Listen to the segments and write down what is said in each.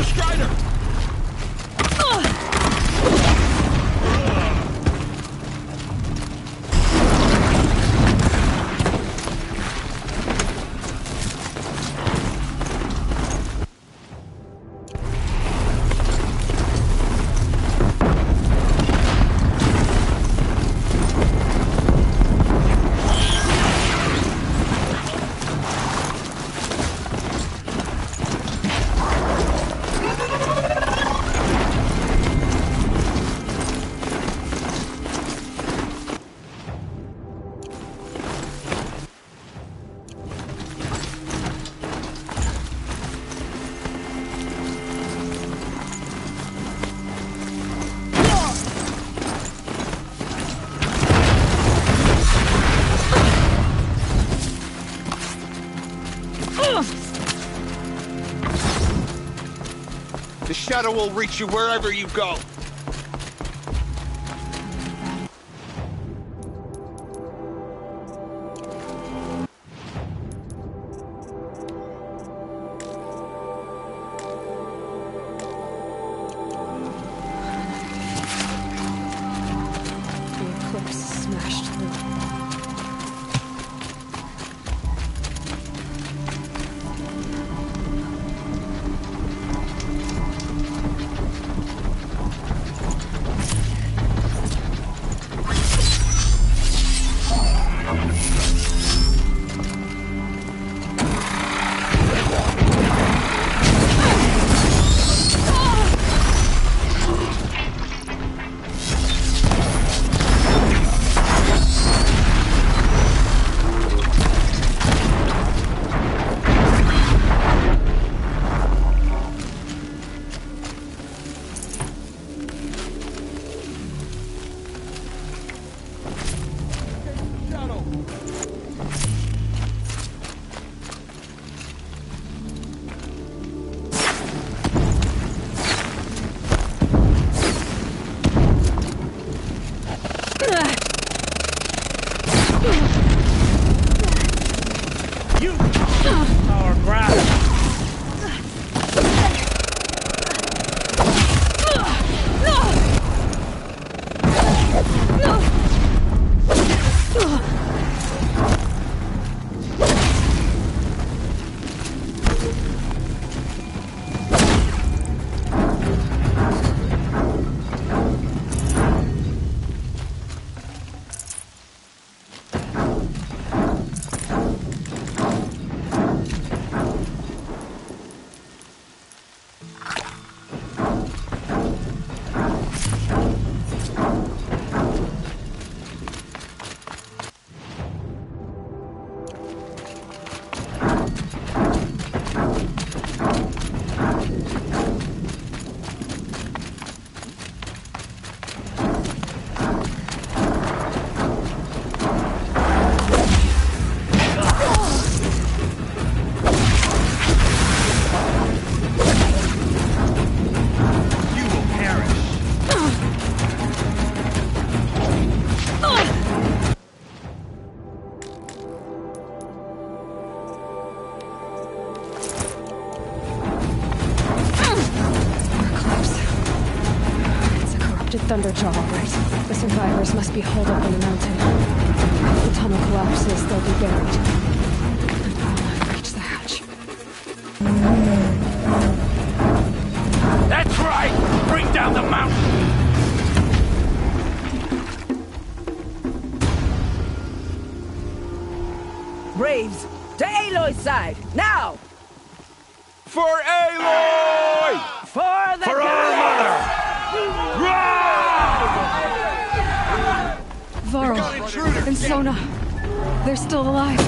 Strider! The shadow will reach you wherever you go. The eclipse smashed through. Thunderjaw, all right. The survivors must be holed up in the mountain. If the tunnel collapses, they'll be buried. And I'll not reach the hatch. That's right! Bring down the mountain! Braves, to Aloy's side, now! For Aloy! For the For our mother! Varl and Sona, they're still alive.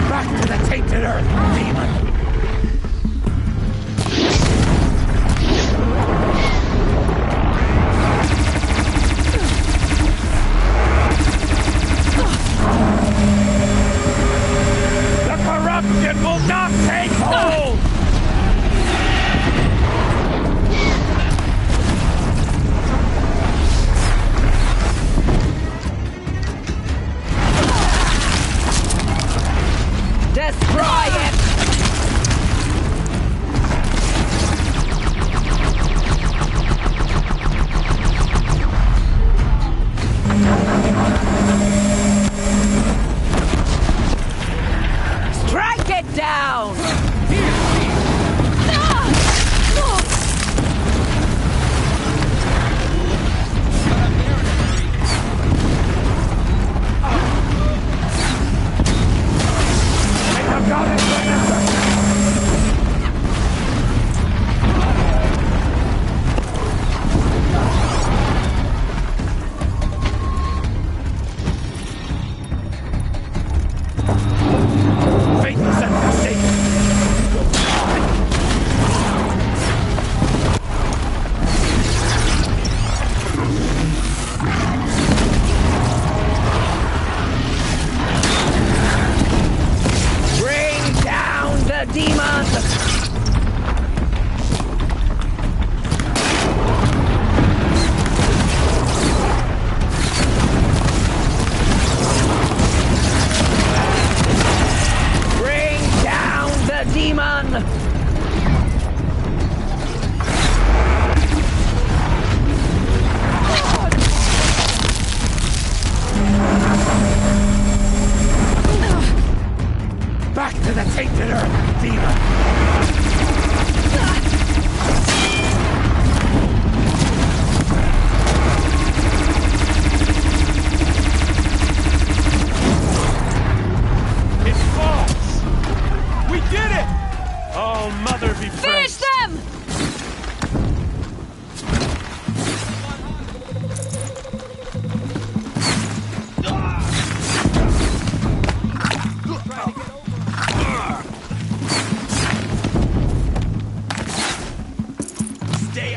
Back to the tainted earth, demon! The corrupt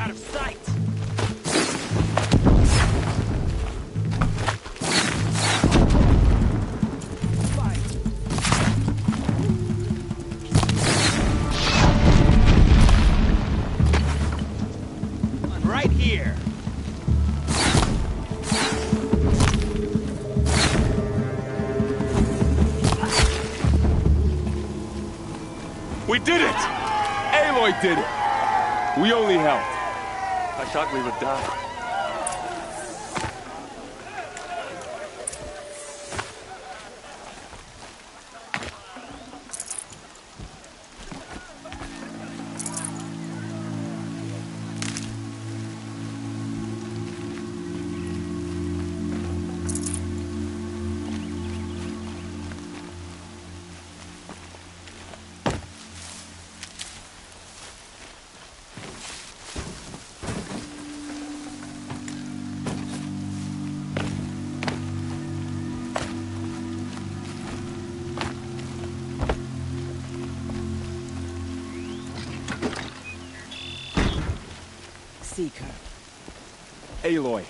out of sight. Right here. We did it! Aloy did it! We only helped. I thought we would die. Seeker. Aloy,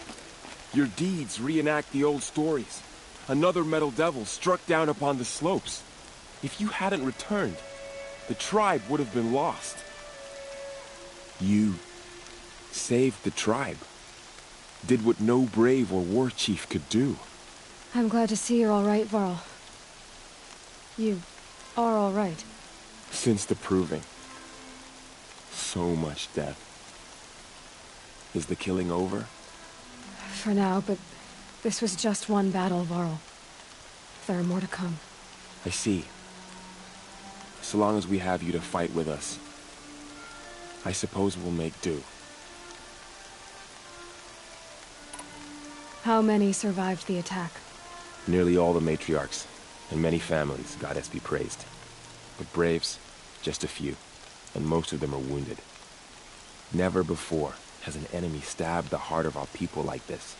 your deeds reenact the old stories. Another metal devil struck down upon the slopes. If you hadn't returned, the tribe would have been lost. You saved the tribe. Did what no brave or war chief could do. I'm glad to see you're all right, Varl. You are all right. Since the proving. So much death. Is the killing over? For now, but this was just one battle, Varl. There are more to come. I see. So long as we have you to fight with us, I suppose we'll make do. How many survived the attack? Nearly all the matriarchs, and many families, goddess be praised. But braves, just a few, and most of them are wounded. Never before has an enemy stabbed the heart of our people like this.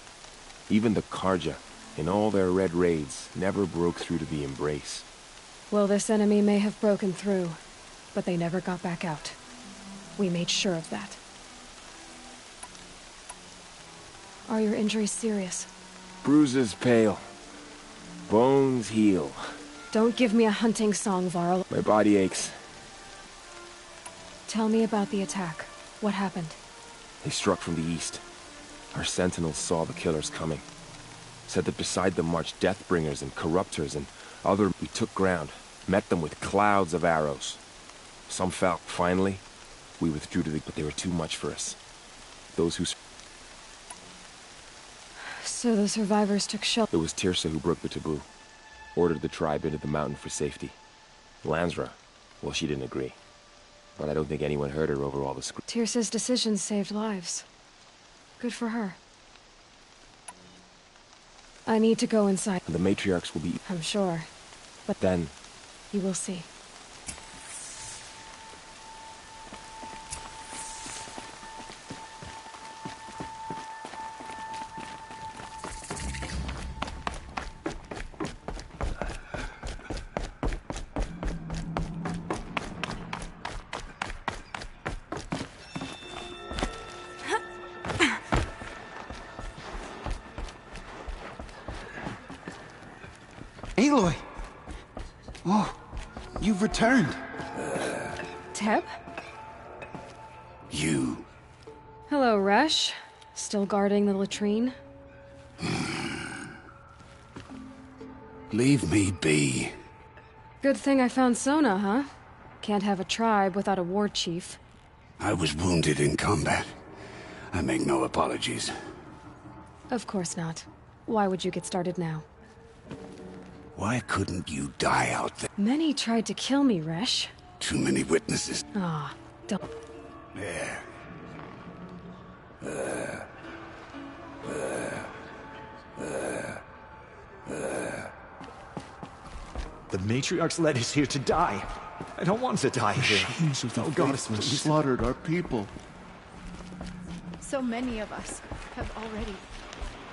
Even the Karja, in all their red raids, never broke through to the embrace. Well, this enemy may have broken through, but they never got back out. We made sure of that. Are your injuries serious? Bruises pale. Bones heal. Don't give me a hunting song, Varl. My body aches. Tell me about the attack. What happened? They struck from the east. Our sentinels saw the killers coming. Said that beside them marched Deathbringers and Corruptors and other... We took ground, met them with clouds of arrows. Some fell. Finally, we withdrew to the... But they were too much for us. Those who... So the survivors took shelter. It was Tirsa who broke the taboo. Ordered the tribe into the mountain for safety. Lansra, well, she didn't agree. But I don't think anyone heard her over all the Tirsa's decisions saved lives. Good for her. I need to go inside. The matriarchs will be... I'm sure. But then... You will see. Aloy! Oh, you've returned. Teb? You. Hello, Resh. Still guarding the latrine? Leave me be. Good thing I found Sona, huh? Can't have a tribe without a war chief. I was wounded in combat. I make no apologies. Of course not. Why would you get started now? Why couldn't you die out there? Many tried to kill me, Resh. Too many witnesses. Ah, don't... There. The matriarchs led us here to die. I don't want to die here. Machines of the goddess, faithful please. slaughtered our people. So many of us have already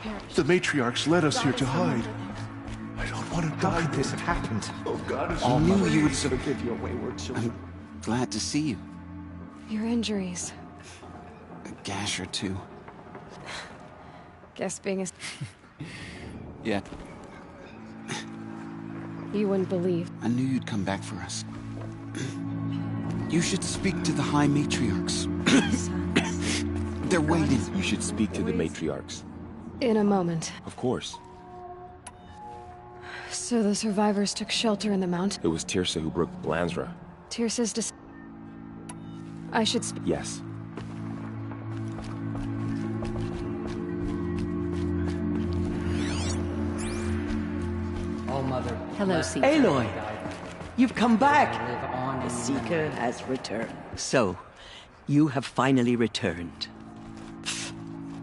perished. The matriarchs led us here to Goddess, hide. remember I don't want to How die. could this have happened? Oh, Goddess, I knew you would Forgive your wayward children. Glad to see you. Your injuries. gash or two. Guess being a... Yeah, You wouldn't believe. I knew you'd come back for us. You should speak to the High Matriarchs. They're waiting. You should speak to the matriarchs. In a moment. Of course. So the survivors took shelter in the mountain. It was Tirsa who broke Blanzra. Tirsa's I should speak. Yes. Hello, Seeker. Aloy, you've come back. The Seeker has returned. So, you have finally returned.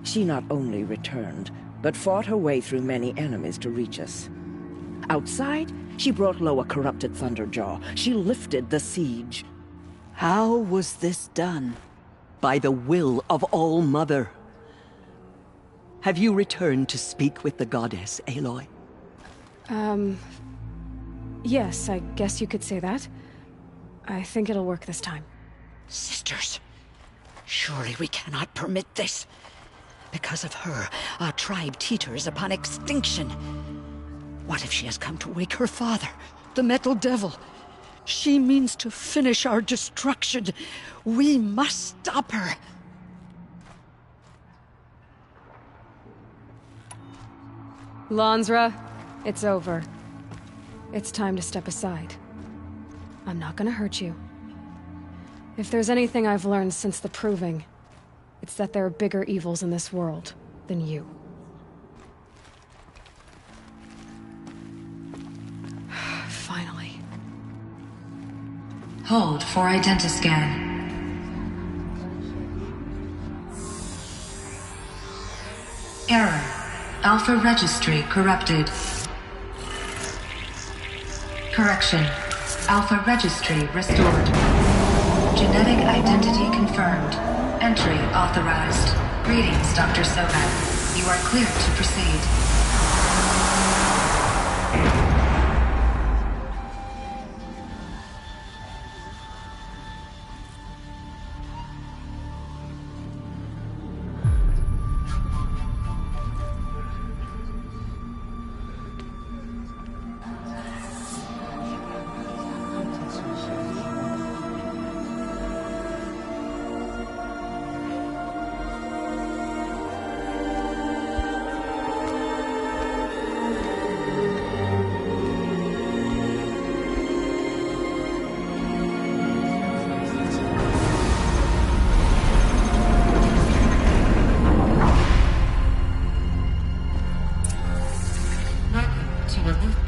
She not only returned, but fought her way through many enemies to reach us. Outside, she brought low a corrupted Thunderjaw. She lifted the siege. How was this done? By the will of All-Mother. Have you returned to speak with the goddess, Aloy? Yes, I guess you could say that. I think it'll work this time. Sisters, surely we cannot permit this. Because of her, our tribe teeters upon extinction. What if she has come to wake her father, the Metal Devil? She means to finish our destruction. We must stop her. Lansra, it's over. It's time to step aside. I'm not gonna hurt you. If there's anything I've learned since the Proving, it's that there are bigger evils in this world than you. Finally. Hold for identiscan. Error. Alpha registry corrupted. Correction. Alpha registry restored. Genetic identity confirmed. Entry authorized. Greetings, Dr. Sohan. You are cleared to proceed.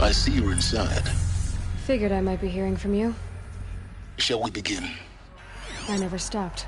I see you're inside. Figured I might be hearing from you. Shall we begin? I never stopped.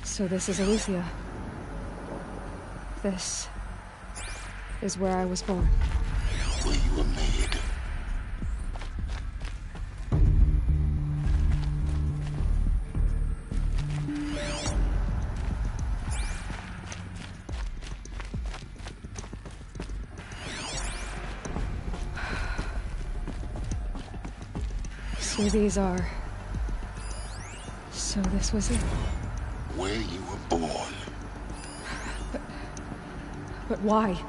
So this is Elysia. This is where I was born. Where you were made. So these are... So this was it? Where you were born. But why?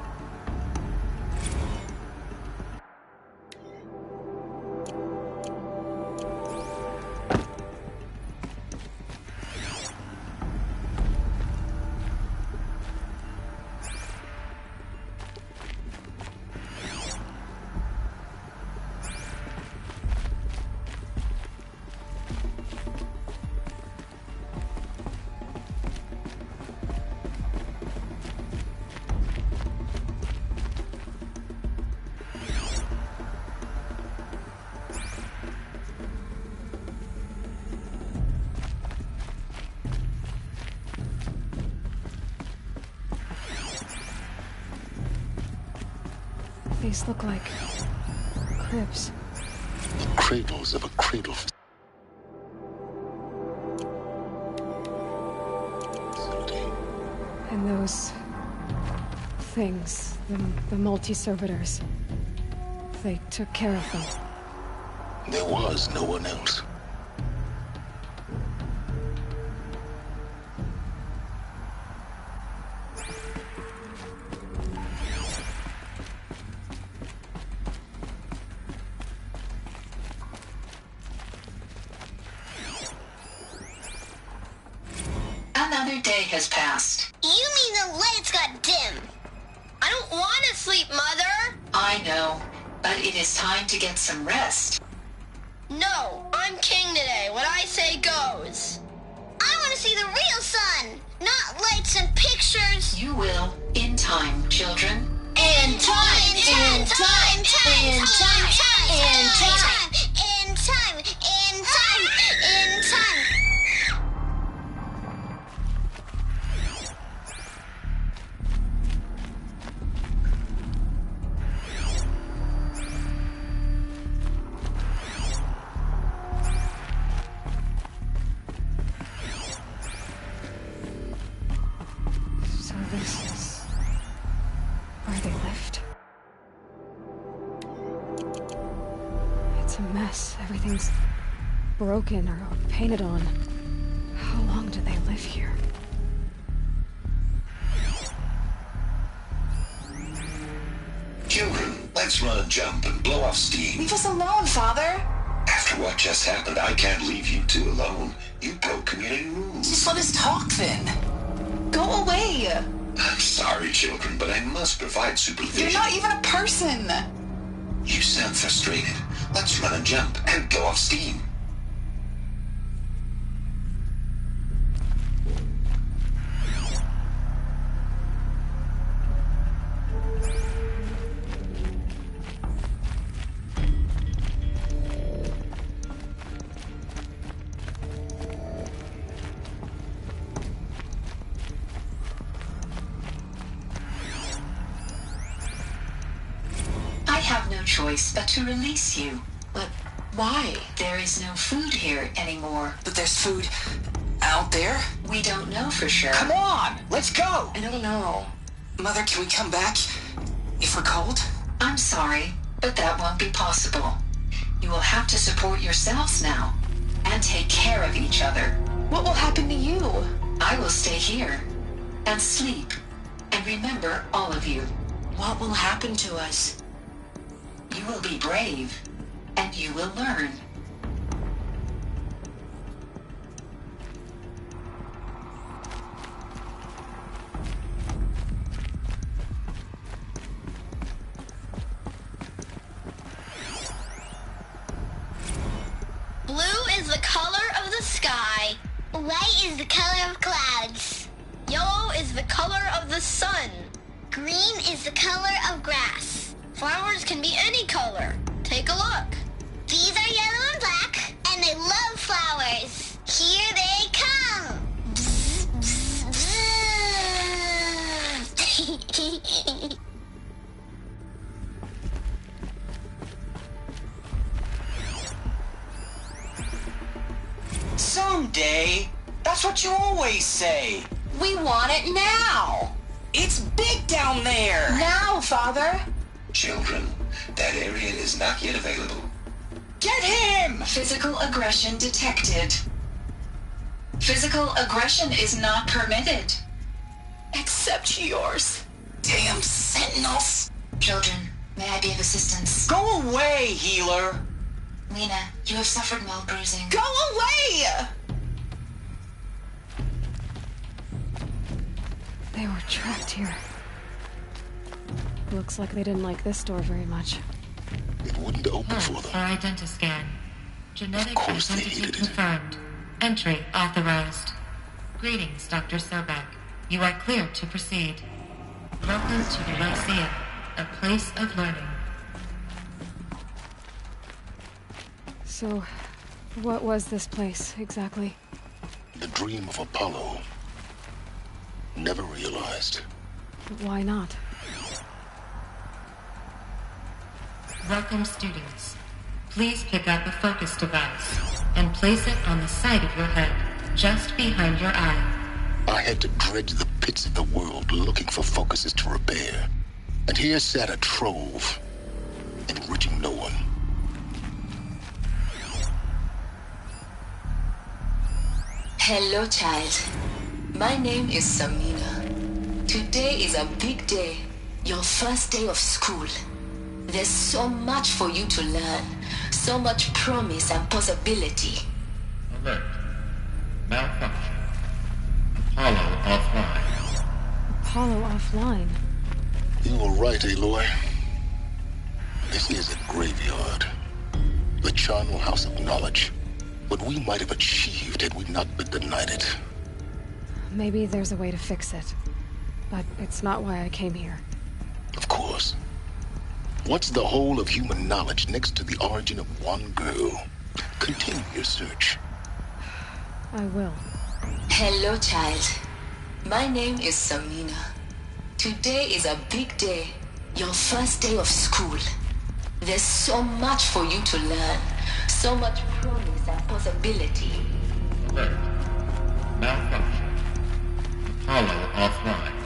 These look like cribs. The cradles of a cradle. And those things, the multi-servitors, they took care of them. There was no one else. Another day has passed. You mean the lights got dim? I don't want to sleep, Mother! I know, but it is time to get some rest. No, I'm king today. What I say goes. I want to see the real sun, not lights and pictures. You will, in time, children. In time, in time, in time, in time, in time, in time, in time, in time. So this is where they lived. It's a mess. Everything's broken or painted on. How long did they live here? Children, let's run a jump and blow off steam. Leave us alone, Father. After what just happened, I can't leave you two alone. You broke community rules. Just let us talk then. Go away. I'm sorry, children, but I must provide supervision. You're not even a person. You sound frustrated. Let's run a jump and blow off steam. I have no choice but to release you. But why? There is no food here anymore. But there's food out there? We don't know for sure. Come on, let's go! I don't know. Mother, can we come back if we're cold? I'm sorry, but that won't be possible. You will have to support yourselves now and take care of each other. What will happen to you? I will stay here and sleep and remember all of you. What will happen to us? You will be brave and you will learn. Blue is the color of the sky. White is the color of clouds. Yellow is the color of the sun. Green is the color of grass. Flowers can be any color. Take a look. These are yellow and black, and they love flowers. Here they come. Bzz, bzz, bzz. Someday. That's what you always say. We want it now. It's big down there. Now, Father. Children, that area is not yet available. Get him! Physical aggression detected. Physical aggression is not permitted. Except yours. Damn sentinels. Children, may I be of assistance? Go away, healer. Lena, you have suffered mild bruising. Go away! They were trapped here. Looks like they didn't like this door very much. It wouldn't open for them. For identiscan. Genetic Of course they identity hated it. confirmed. Entry authorized. Greetings, Dr. Sobek. You are clear to proceed. Welcome to the Lyceum, a place of learning. So, what was this place, exactly? The dream of Apollo. Never realized. But why not? Welcome, students. Please pick up a focus device and place it on the side of your head, just behind your eye. I had to dredge the pits of the world looking for focuses to repair. And here sat a trove, enriching no one. Hello, child. My name is Samina. Today is a big day. Your first day of school. There's so much for you to learn. So much promise and possibility. Alert. Malfunction. Apollo offline. Apollo offline? You were right, Aloy. This is a graveyard. The charnel house of knowledge. What we might have achieved had we not been denied it. Maybe there's a way to fix it. But it's not why I came here. Of course. What's the whole of human knowledge next to the origin of one girl? Continue your search. I will. Hello, child. My name is Samina. Today is a big day. Your first day of school. There's so much for you to learn. So much promise and possibility. Alert. Malfunction. Apollo offline.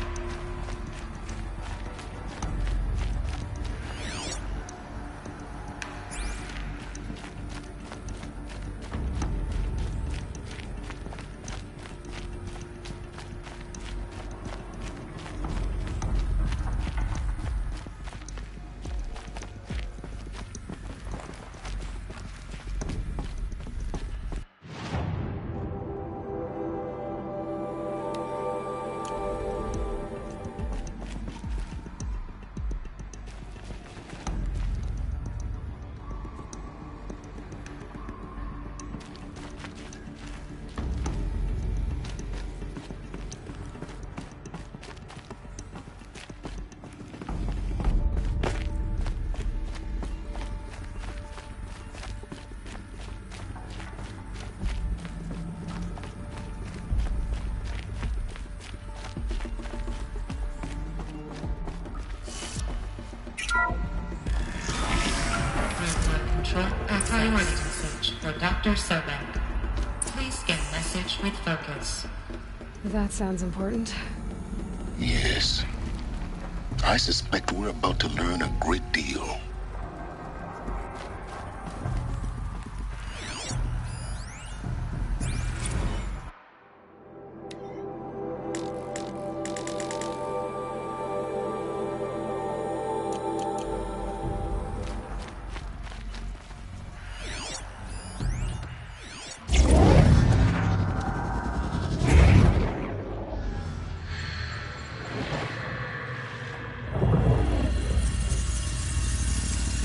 Priority message for Dr. Sobek. Please scan message with focus. That sounds important. Yes. I suspect we're about to learn a great deal.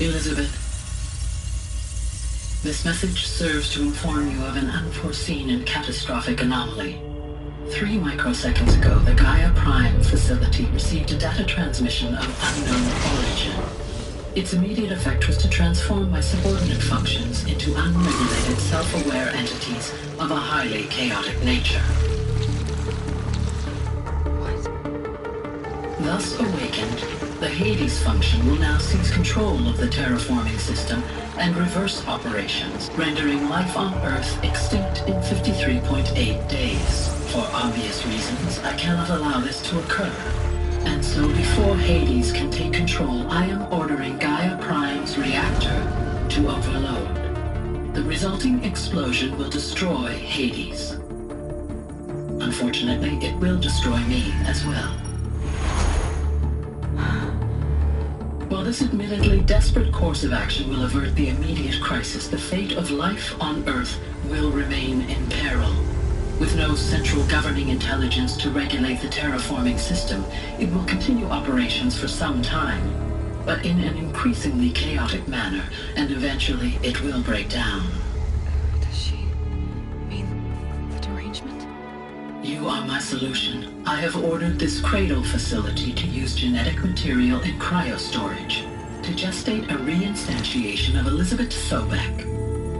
Elizabeth, this message serves to inform you of an unforeseen and catastrophic anomaly. 3 microseconds ago, the Gaia Prime facility received a data transmission of unknown origin. Its immediate effect was to transform my subordinate functions into unregulated, self-aware entities of a highly chaotic nature. Thus awakened, the Hades function will now seize control of the terraforming system and reverse operations, rendering life on Earth extinct in 53.8 days. For obvious reasons, I cannot allow this to occur. And so before Hades can take control, I am ordering Gaia Prime's reactor to overload. The resulting explosion will destroy Hades. Unfortunately, it will destroy me as well. While this admittedly desperate course of action will avert the immediate crisis, the fate of life on Earth will remain in peril. With no central governing intelligence to regulate the terraforming system, it will continue operations for some time, but in an increasingly chaotic manner, and eventually it will break down. Does she mean the derangement? You are my solution. I have ordered this cradle facility to use genetic material in cryostorage to gestate a reinstantiation of Elizabeth Sobek,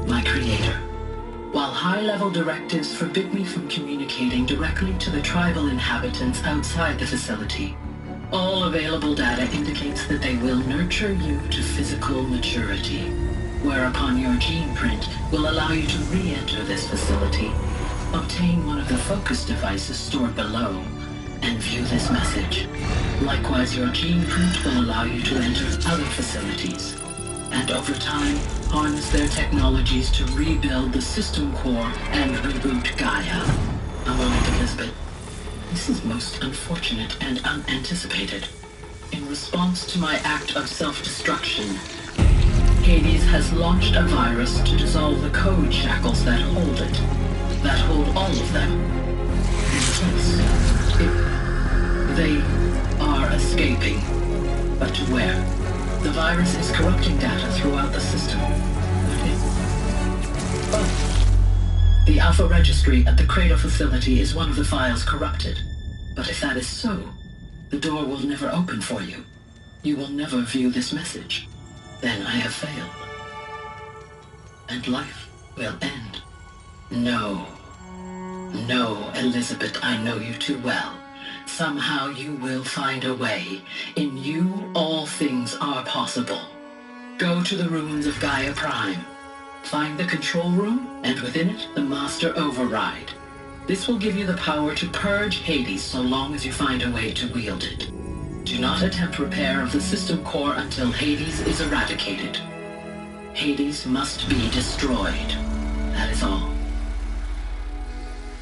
my creator. While high-level directives forbid me from communicating directly to the tribal inhabitants outside the facility, All available data indicates that they will nurture you to physical maturity, whereupon your gene print will allow you to re-enter this facility, obtain one of the focus devices stored below, and view this message. Likewise, your gene print will allow you to enter other facilities, and over time, harness their technologies to rebuild the system core and reboot Gaia. A moment, Elizabeth. This is most unfortunate and unanticipated. In response to my act of self-destruction, Hades has launched a virus to dissolve the code shackles that hold it, that hold all of them. In place, they are escaping. But to where? The virus is corrupting data throughout the system. Oh. The Alpha Registry at the Cradle facility is one of the files corrupted. But if that is so, the door will never open for you. You will never view this message. Then I have failed. And life will end. No. No, Elizabeth, I know you too well. Somehow you will find a way. In you, all things are possible. Go to the ruins of Gaia Prime. Find the control room, and within it, the Master Override. This will give you the power to purge Hades so long as you find a way to wield it. Do not attempt repair of the system core until Hades is eradicated. Hades must be destroyed. That is all.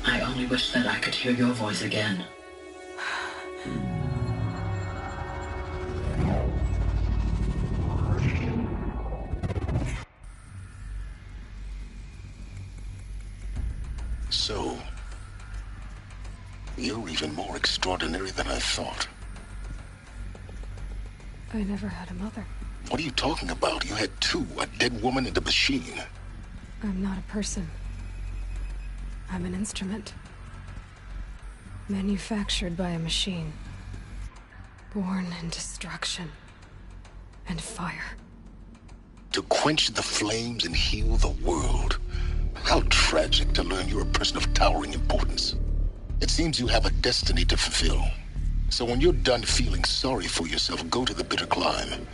I only wish that I could hear your voice again. So, you're even more extraordinary than I thought. I never had a mother. What are you talking about? You had two, a dead woman and a machine. I'm not a person. I'm an instrument. Manufactured by a machine. Born in destruction and fire. To quench the flames and heal the world. How tragic to learn you're a person of towering importance. It seems you have a destiny to fulfill. So when you're done feeling sorry for yourself, go to the bitter climb.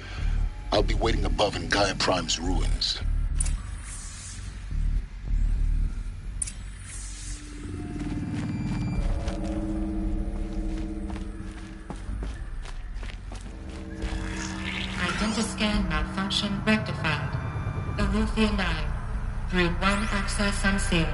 I'll be waiting above in Gaia Prime's ruins. Identiscan malfunction rectified. Alethea 9. Route 1 access unsealed.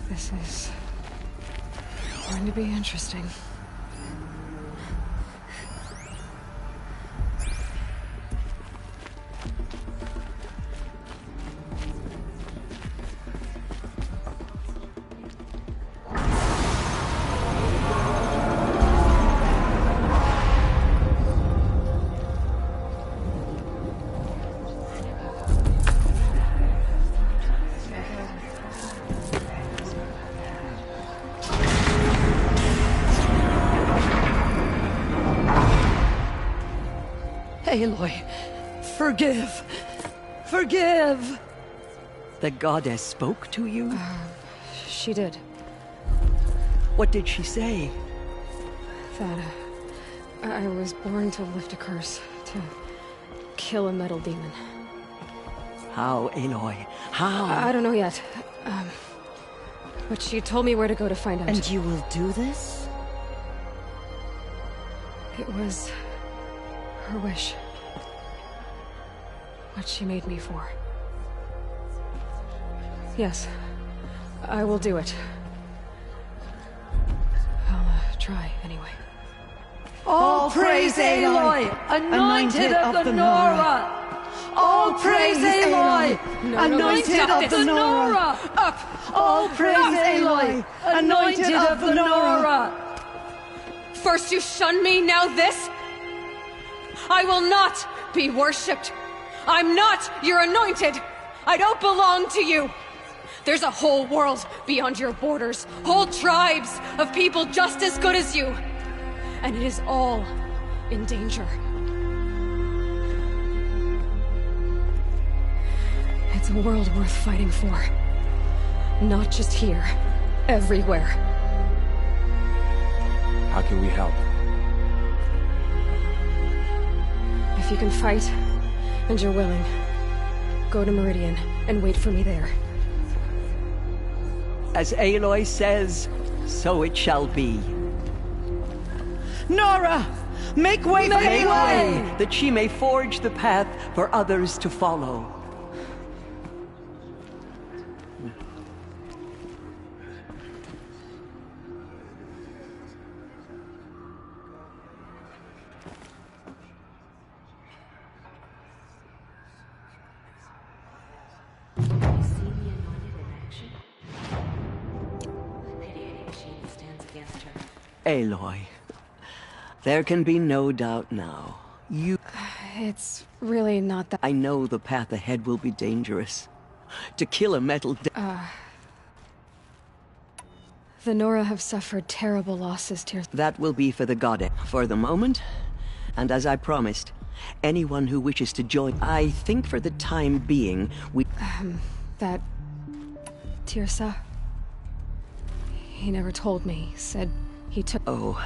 This is going to be interesting. Aloy, forgive. Forgive! The goddess spoke to you? She did. What did she say? That I was born to lift a curse, to kill a metal demon. How, Aloy? How? I don't know yet. But she told me where to go to find out. And you will do this? It was her wish. What she made me for. Yes, I will do it. I'll try anyway. All praise Aloy, anointed of the Nora! All praise Aloy, anointed of the Nora! Up! All praise Aloy, anointed of the Nora! First you shun me, now this? I will not be worshipped. I'm not your anointed. I don't belong to you. There's a whole world beyond your borders, whole tribes of people just as good as you. And it is all in danger. It's a world worth fighting for. Not just here, everywhere. How can we help? If you can fight, and you're willing, go to Meridian and wait for me there. As Aloy says, so it shall be. Nora! Make way for Aloy, that she may forge the path for others to follow. Aloy, there can be no doubt now. It's really not that... I know the path ahead will be dangerous. To kill a metal... The Nora have suffered terrible losses, Tyr. That will be for the goddess for the moment. And as I promised, anyone who wishes to join... I think for the time being, we... That... Tirsa... He never told me. Said he took... Oh.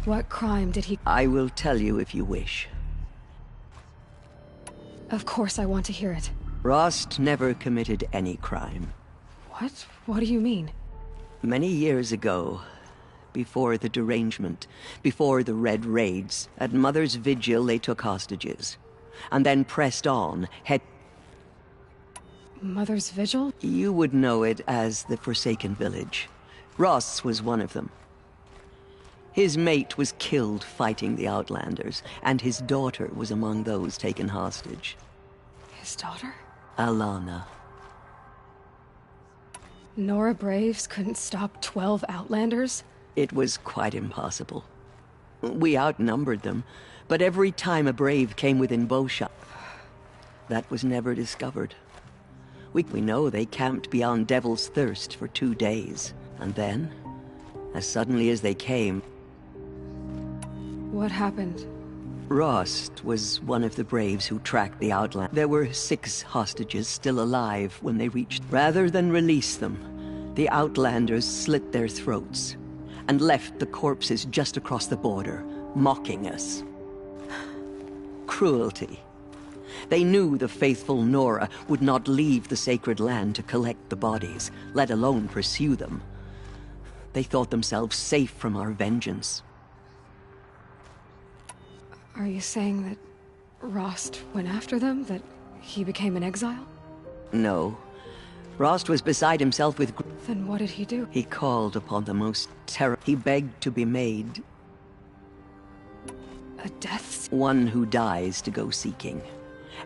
What crime did he... I will tell you if you wish. Of course I want to hear it. Rost never committed any crime. What? What do you mean? Many years ago, before the derangement, before the Red Raids, at Mother's Vigil they took hostages. And then pressed on, Mother's Vigil? You would know it as the Forsaken Village. Ross was one of them. His mate was killed fighting the Outlanders, and his daughter was among those taken hostage. His daughter? Alana. Nora Braves couldn't stop 12 Outlanders? It was quite impossible. We outnumbered them, but every time a Brave came within bowshot, that was never discovered. We know they camped beyond Devil's Thirst for 2 days, and then, as suddenly as they came... What happened? Rost was one of the Braves who tracked the Outland. There were 6 hostages still alive when they reached... Rather than release them, the Outlanders slit their throats and left the corpses just across the border, mocking us. Cruelty. They knew the faithful Nora would not leave the sacred land to collect the bodies, let alone pursue them. They thought themselves safe from our vengeance. Are you saying that Rost went after them? That he became an exile? No. Rost was beside himself with... Then what did he do? He called upon the most terrible... He begged to be made... A death... One who dies to go seeking.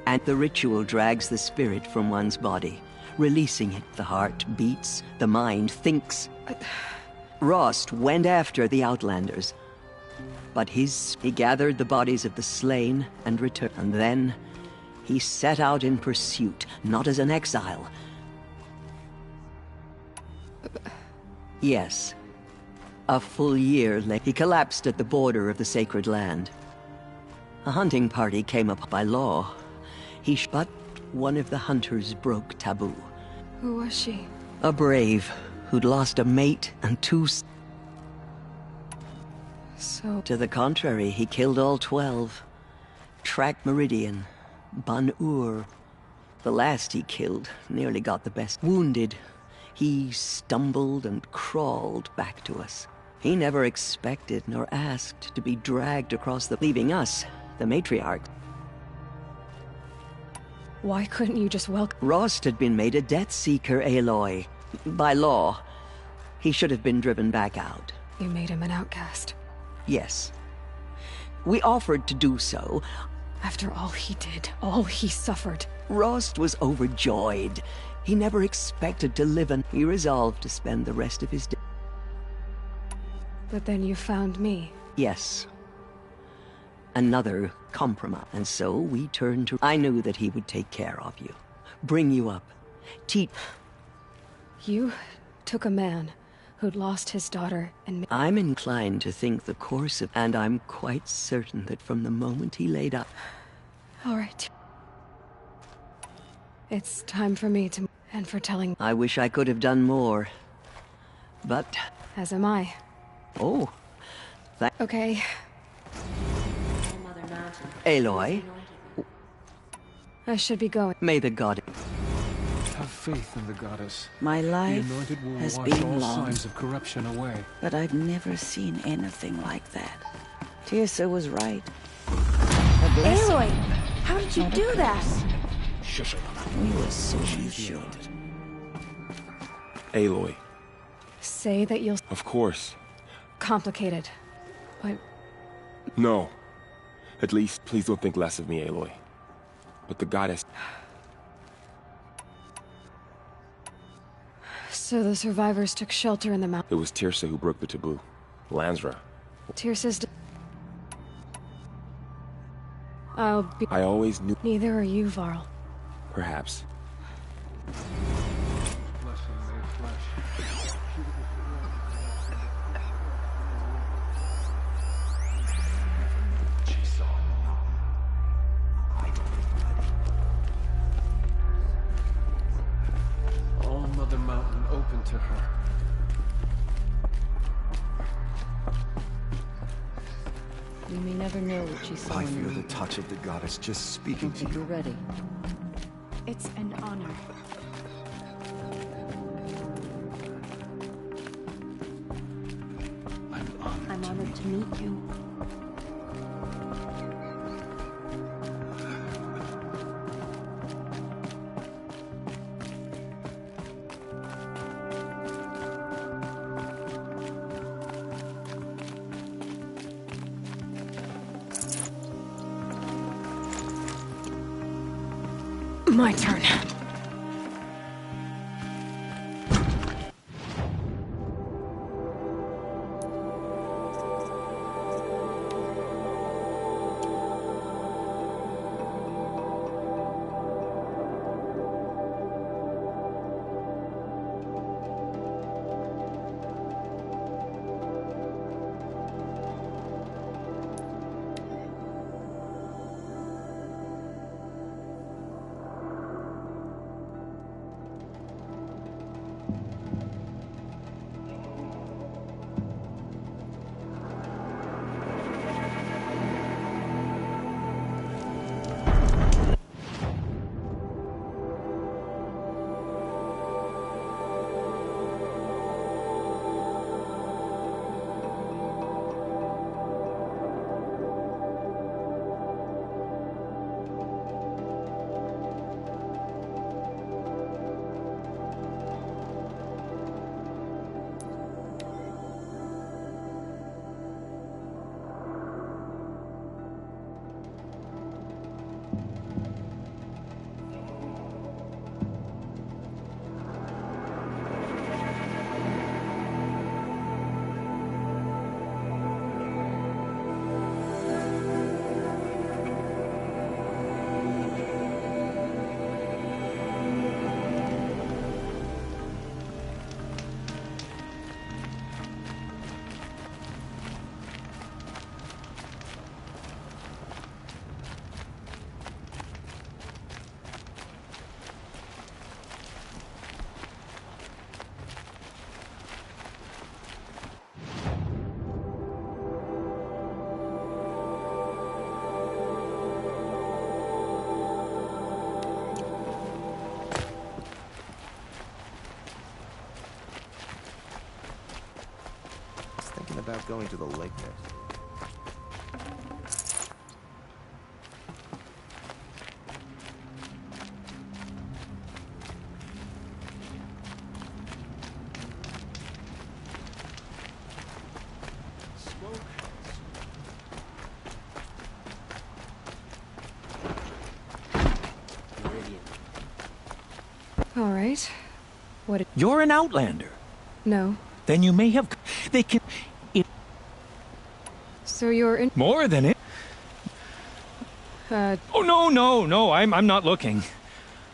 And the ritual drags the spirit from one's body, releasing it. The heart beats, the mind thinks. Rost went after the Outlanders. But he gathered the bodies of the slain and returned. And then he set out in pursuit, not as an exile. Yes. A full year later, he collapsed at the border of the sacred land. A hunting party came up by law. But one of the hunters broke taboo. Who was she? A brave who'd lost a mate and two... So... To the contrary, he killed all 12. Track Meridian, Ban-Ur. The last he killed nearly got the best. Wounded, he stumbled and crawled back to us. He never expected nor asked to be dragged across leaving us, the matriarchs. Why couldn't you just welcome... Rost had been made a Death Seeker, Aloy. By law, he should have been driven back out. You made him an outcast. Yes. We offered to do so. After all he did, all he suffered. Rost was overjoyed. He never expected to live, and he resolved to spend the rest of his day. But then you found me. Yes. Another compromise. And so we turned to... I knew that he would take care of you. Bring you up. Teach... You took a man who'd lost his daughter and... I'm inclined to think the course of... And I'm quite certain that from the moment he laid up... All right. It's time for me to... And for telling... I wish I could have done more. But... As am I. Oh. Okay. Aloy. I should be going. May the god... Have faith in the goddess. My life the anointed will has wash been all long, signs of corruption away. but I've never seen anything like that. Tirsa was right. Aloy, how did you do that? We were so unsure. Aloy. Say that you'll... Of course. Complicated. But... No. At least, please don't think less of me, Aloy. But the goddess... So the survivors took shelter in the mountain. It was Tirsa who broke the taboo. Lansra. Tirsa's... I'll be... I always knew... Neither are you, Varl. Perhaps. All Mother Mountain open to her. We may never know what she saw I in feel you. the touch of the goddess just speaking to You're you. ready. It's an honor. I'm honored to meet you. My turn. about going to the lake next. All right. What? You're an Outlander. No. Then you may have. They can. So you're in. More than it. Oh no! I'm not looking.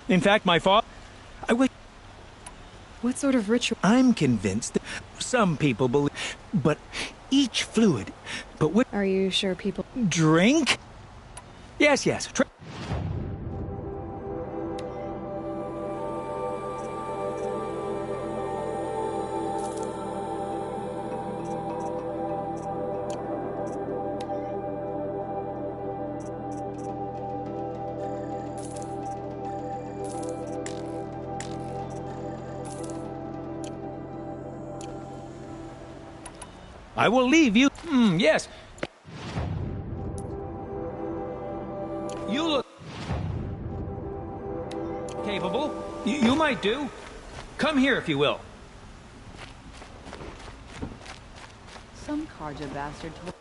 In fact, my father. I wish. What sort of ritual? I'm convinced that some people believe, but each fluid. But what? Are you sure people drink? Yes. I will leave you. Yes. You look capable. You might do. Come here if you will. Some Karja bastard told...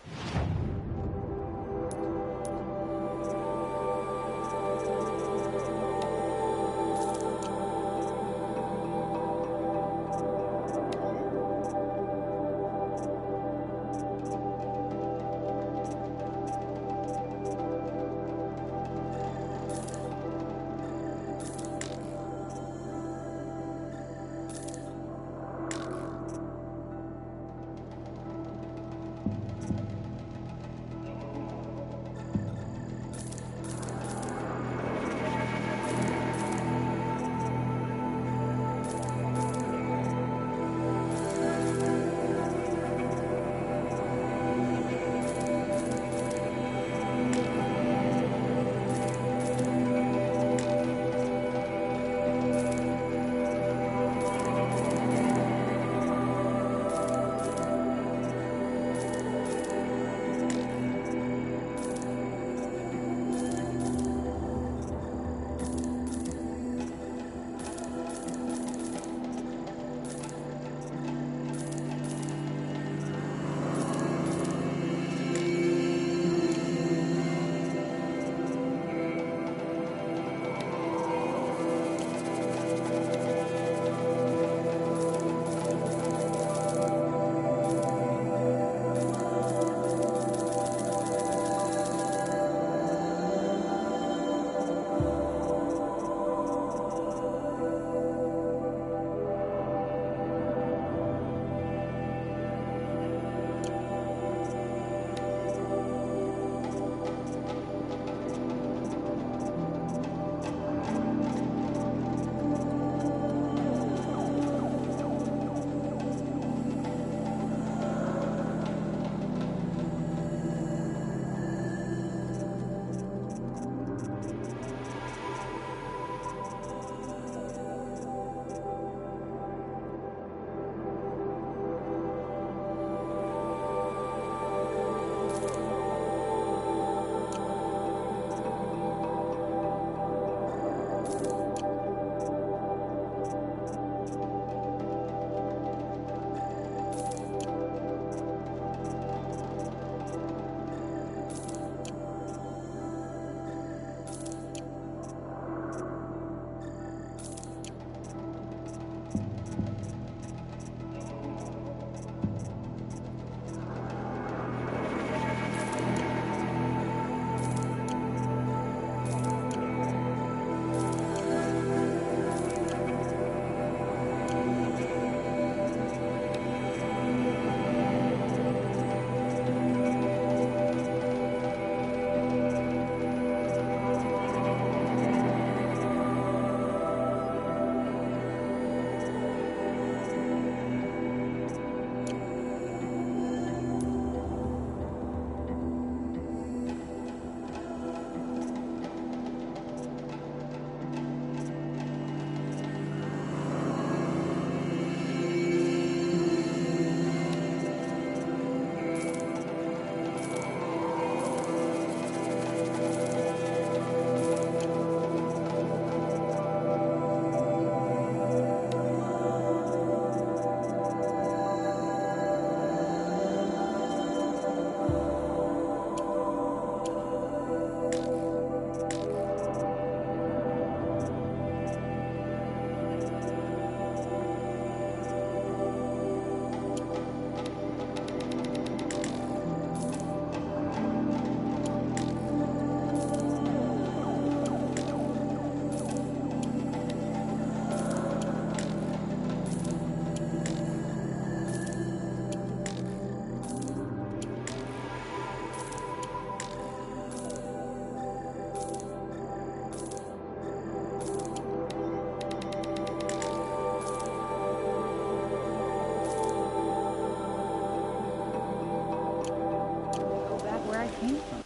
came from.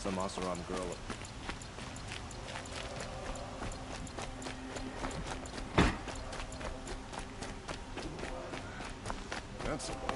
Some Oseram girl. That's a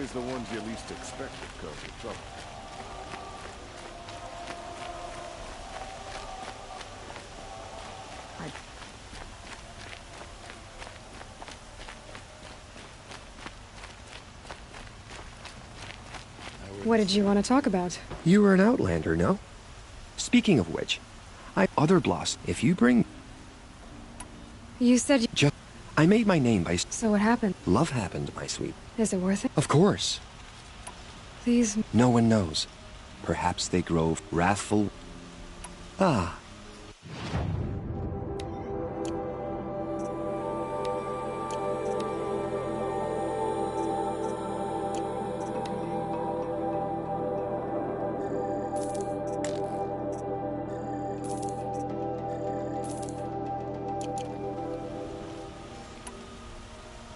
always the ones you least expect that cause you trouble. What did you want to talk about? You were an outlander, no? Speaking of which, other Bloss, if you bring... You said you... I made my name by... So what happened? Love happened, my sweet. Is it worth it? Of course. Please... No one knows. Perhaps they grow wrathful... Ah.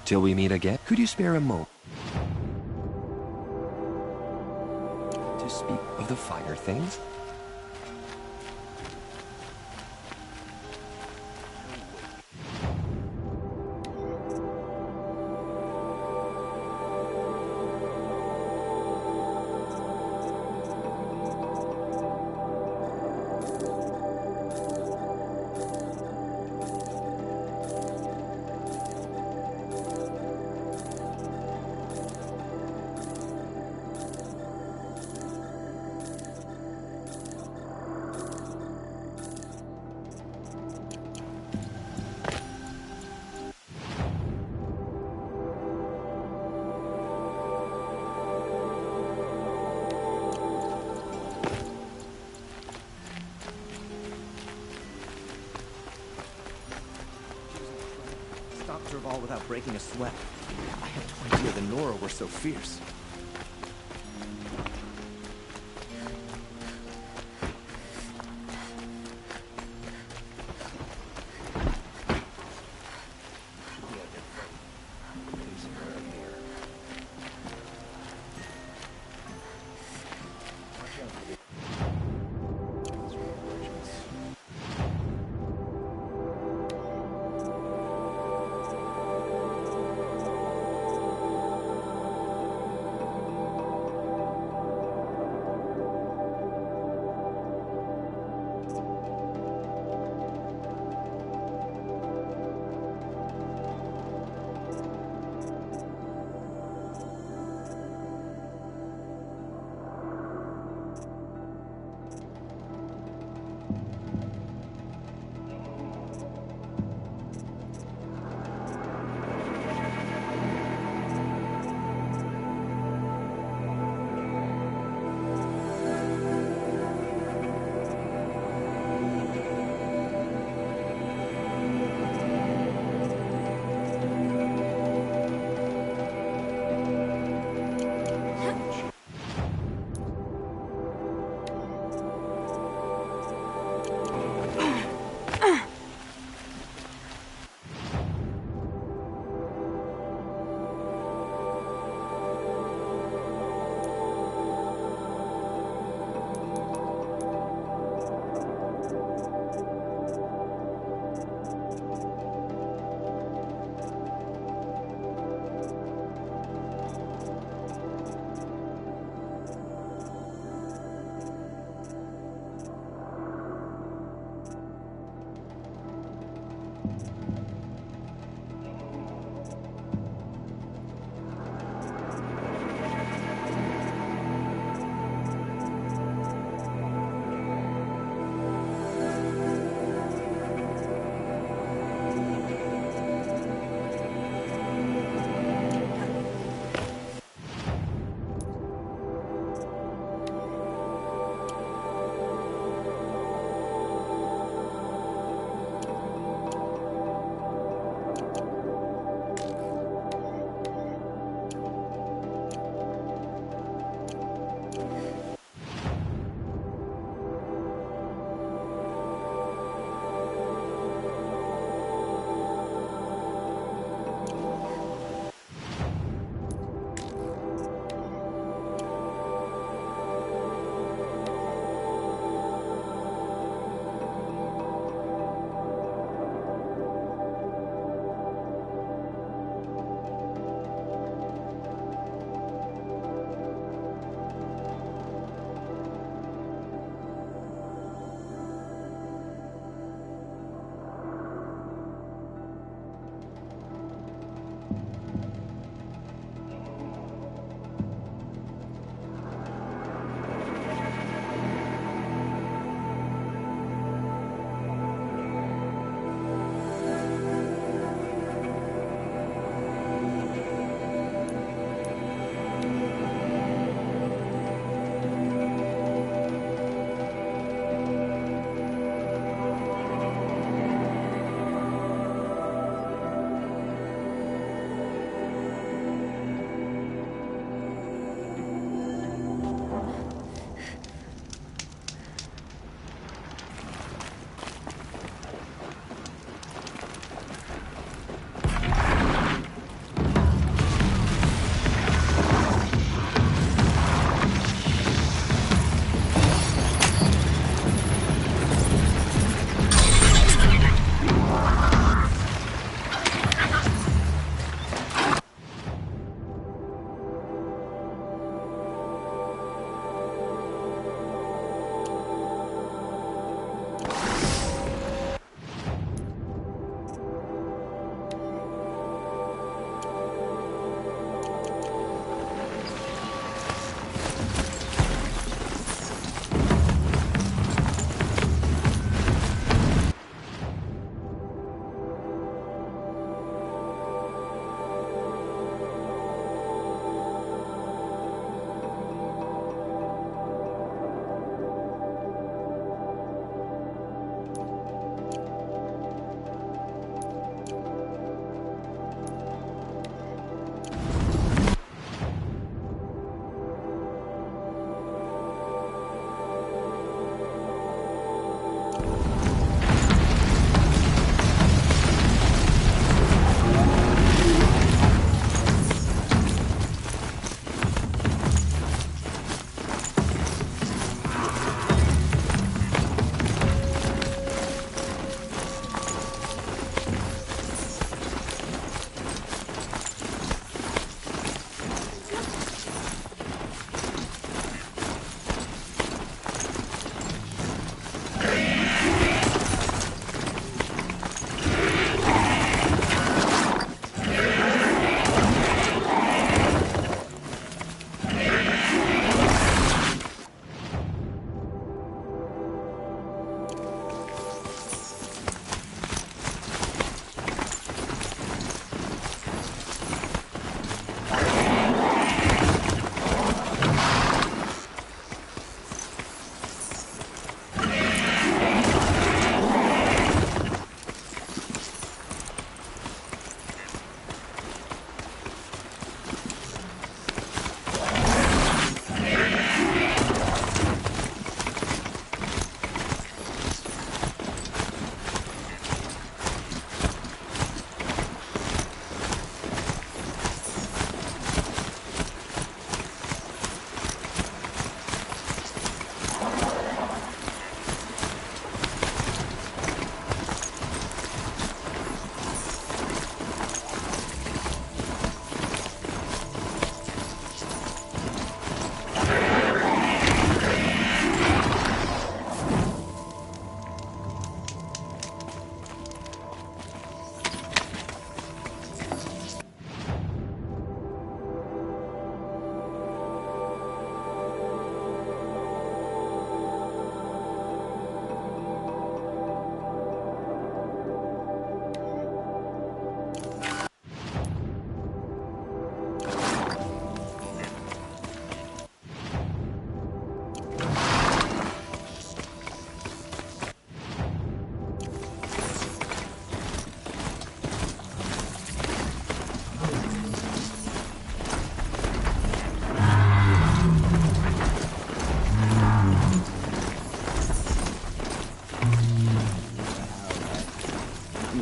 Till we meet again, could you spare a moment to speak of the finer things? All without breaking a sweat. I had 20 of the Nora were so fierce.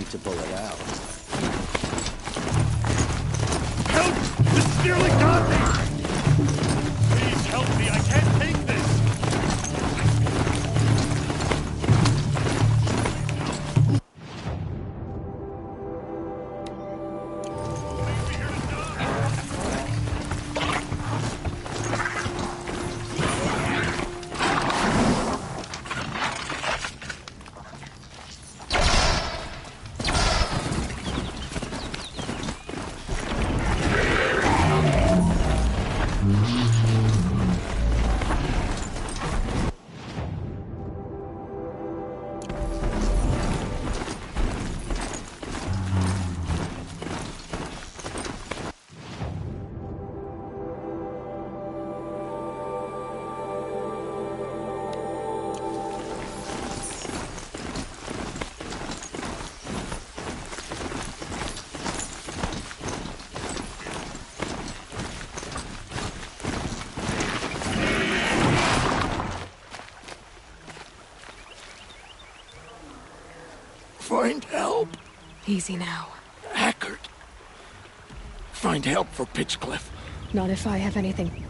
need to pull it out. Help! This nearly got me! Please help me, I can't take this! Find help. Easy now. Hackard. Find help for Pitchcliff. Not if I have anything.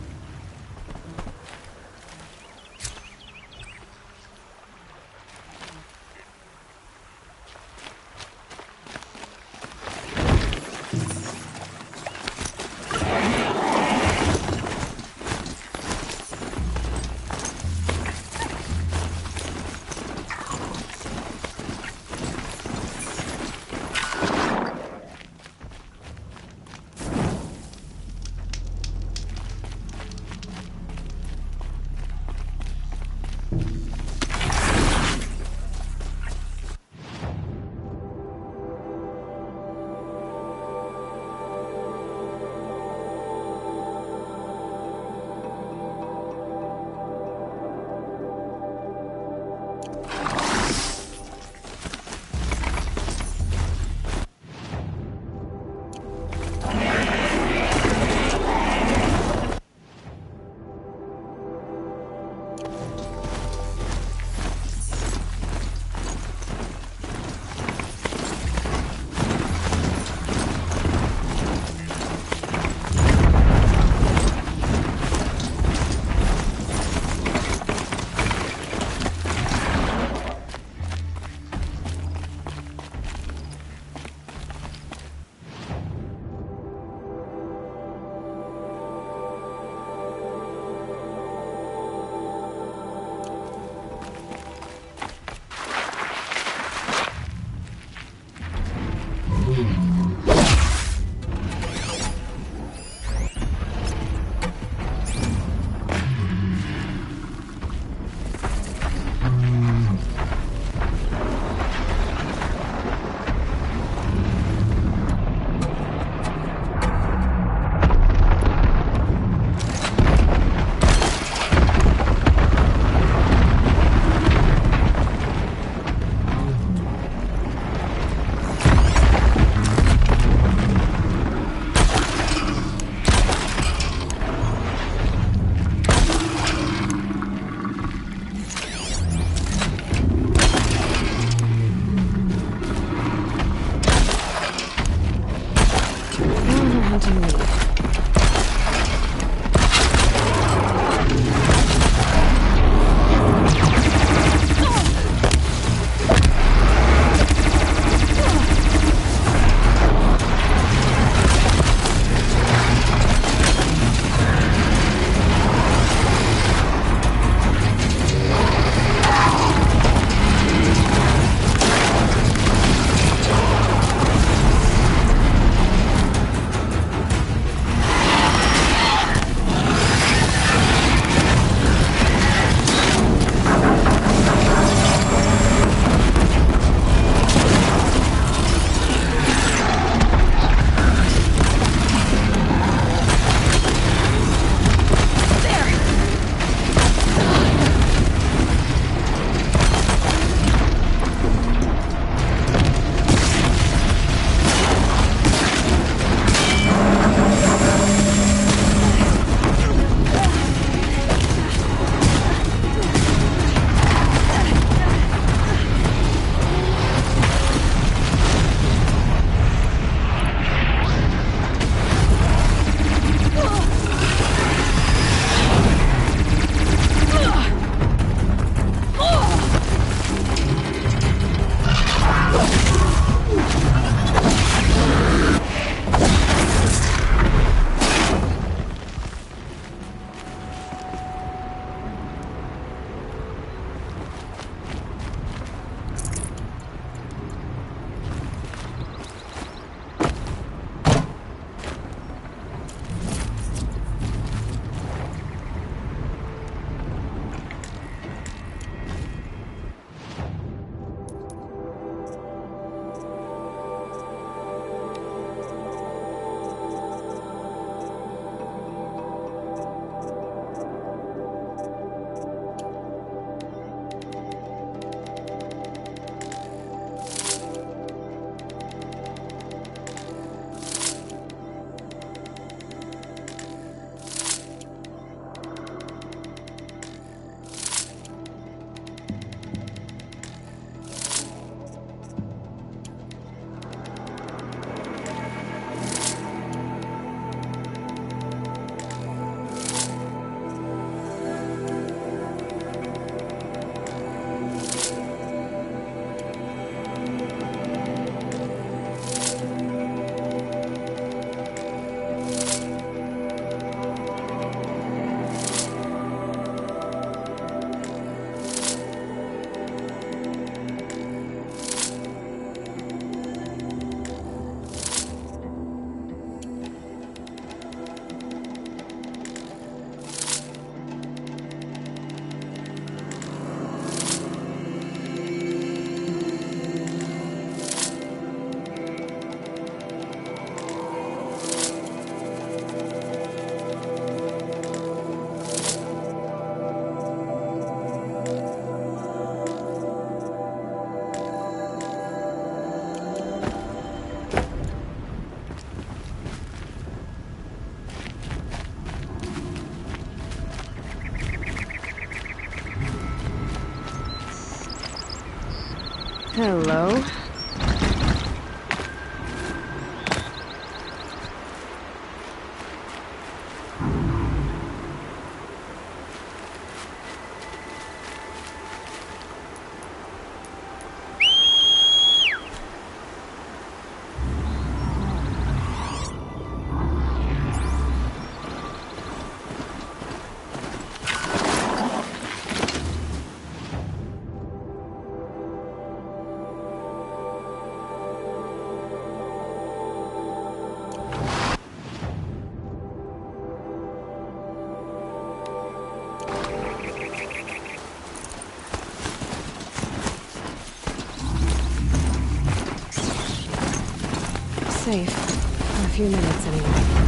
Hello? Safe. For a few minutes, anyway.